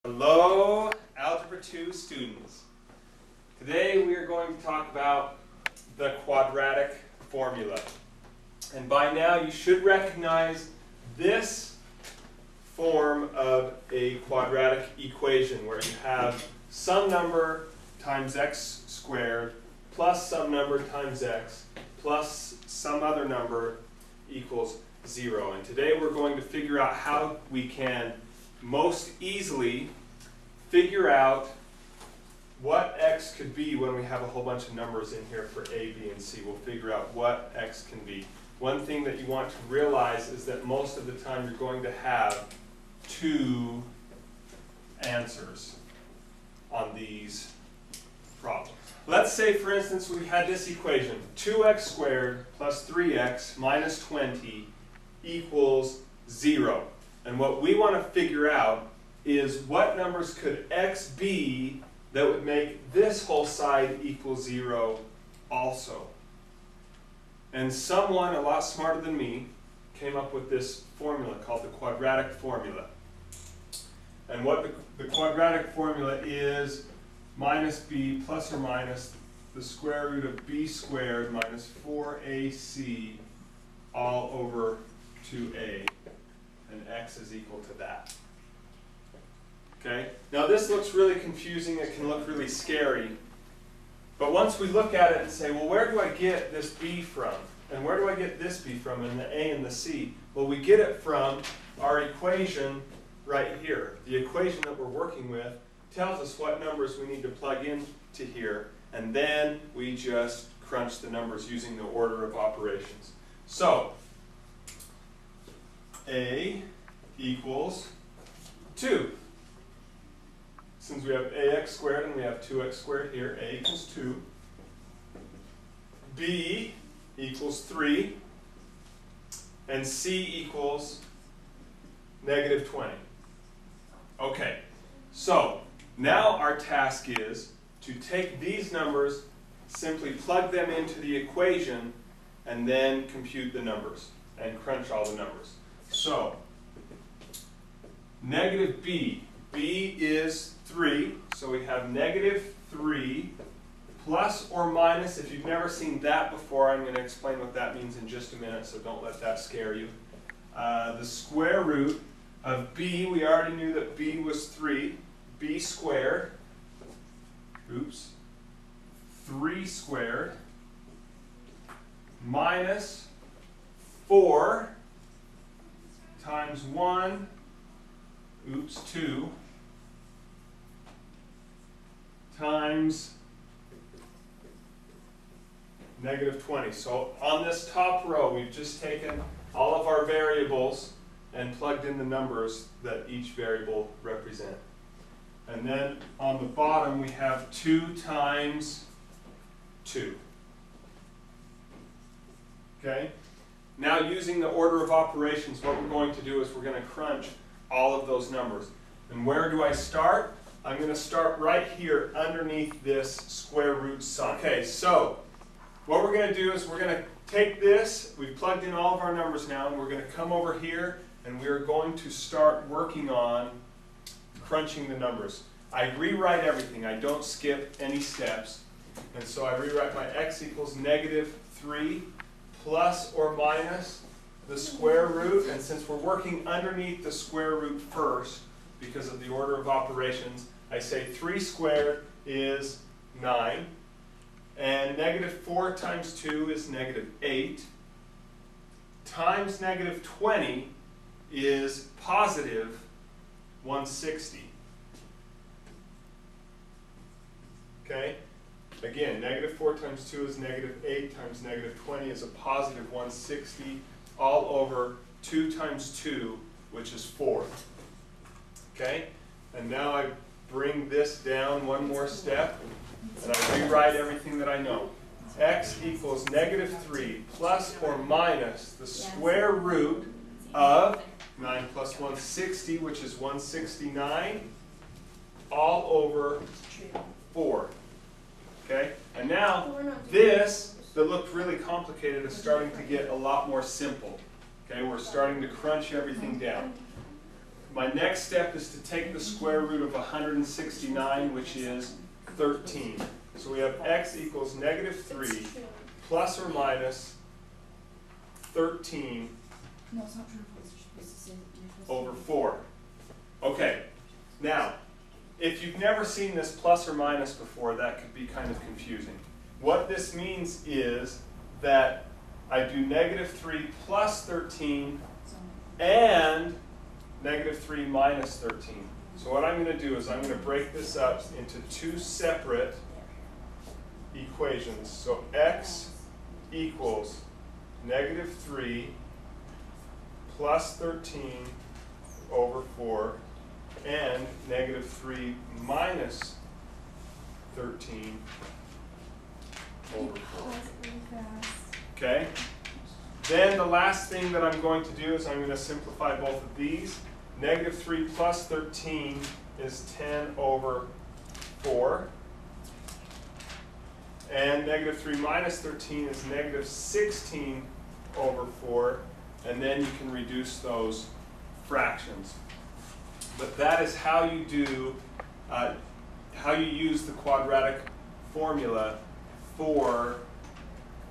Hello, Algebra 2 students. Today we are going to talk about the quadratic formula. And by now you should recognize this form of a quadratic equation where you have some number times x squared plus some number times x plus some other number equals 0. And today we're going to figure out how we can most easily figure out what x could be when we have a whole bunch of numbers in here for a, b, and c. We'll figure out what x can be. One thing that you want to realize is that most of the time you're going to have two answers on these problems. Let's say, for instance, we had this equation, 2x squared plus 3x minus 20 equals 0. And what we want to figure out is what numbers could x be that would make this whole side equal 0 also. And someone a lot smarter than me came up with this formula called the quadratic formula. And what the quadratic formula is minus b plus or minus the square root of b squared minus 4ac all over 2a. And x is equal to that. Okay? Now this looks really confusing, it can look really scary, but once we look at it and say, well, where do I get this b from? And where do I get this b from, and the a and the c? Well, we get it from our equation right here. The equation that we're working with tells us what numbers we need to plug into here, and then we just crunch the numbers using the order of operations. So, a equals 2. Since we have ax squared and we have 2x squared here, a equals 2. B equals 3. And c equals negative 20. Okay, so now our task is to take these numbers, simply plug them into the equation, and then compute the numbers and crunch all the numbers. So, negative b. b is 3, so we have negative 3 plus or minus. If you've never seen that before, I'm going to explain what that means in just a minute, so don't let that scare you. The square root of b, we already knew that b was 3. b squared, 3 squared, minus 4 times 1, 2, times negative 20. So on this top row, we've just taken all of our variables and plugged in the numbers that each variable represent. And then on the bottom, we have 2 times 2. Okay? Now, using the order of operations, what we're going to do is we're going to crunch all of those numbers. And where do I start? I'm going to start right here underneath this square root sign. Okay, so what we're going to do is we're going to take this, we've plugged in all of our numbers now, and we're going to come over here and we're going to start working on crunching the numbers. I rewrite everything. I don't skip any steps. And so I rewrite my x equals negative 3 plus or minus the square root, and since we're working underneath the square root first because of the order of operations, I say 3 squared is 9, and negative 4 times 2 is negative 8, times negative 20 is positive 160. Okay? Again, negative 4 times 2 is negative 8 times negative 20 is a positive 160 all over 2 times 2, which is 4. Okay? And now I bring this down one more step, and I rewrite everything that I know. X equals negative 3 plus or minus the square root of 9 plus 160, which is 169, all over 4. Okay? And now, this that looked really complicated is starting to get a lot more simple. Okay? We're starting to crunch everything down. My next step is to take the square root of 169, which is 13. So we have x equals negative 3 plus or minus 13 over 4. Okay, now, if you've never seen this plus or minus before, that could be kind of confusing. What this means is that I do negative 3 plus 13 and negative 3 minus 13. So what I'm going to do is I'm going to break this up into two separate equations. So x equals negative 3 plus 13 over 4 and negative 3 minus 13 over 4. Okay? Then the last thing that I'm going to do is I'm going to simplify both of these. Negative 3 plus 13 is 10 over 4. And negative 3 minus 13 is negative 16 over 4. And then you can reduce those fractions. But that is how you do, how you use the quadratic formula for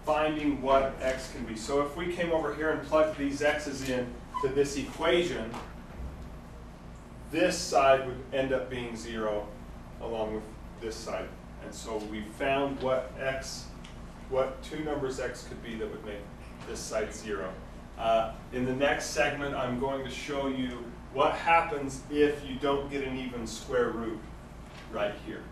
finding what x can be. So if we came over here and plugged these x's in to this equation, this side would end up being 0 along with this side. And so we found what two numbers x could be that would make this side 0. In the next segment, I'm going to show you what happens if you don't get an even square root right here.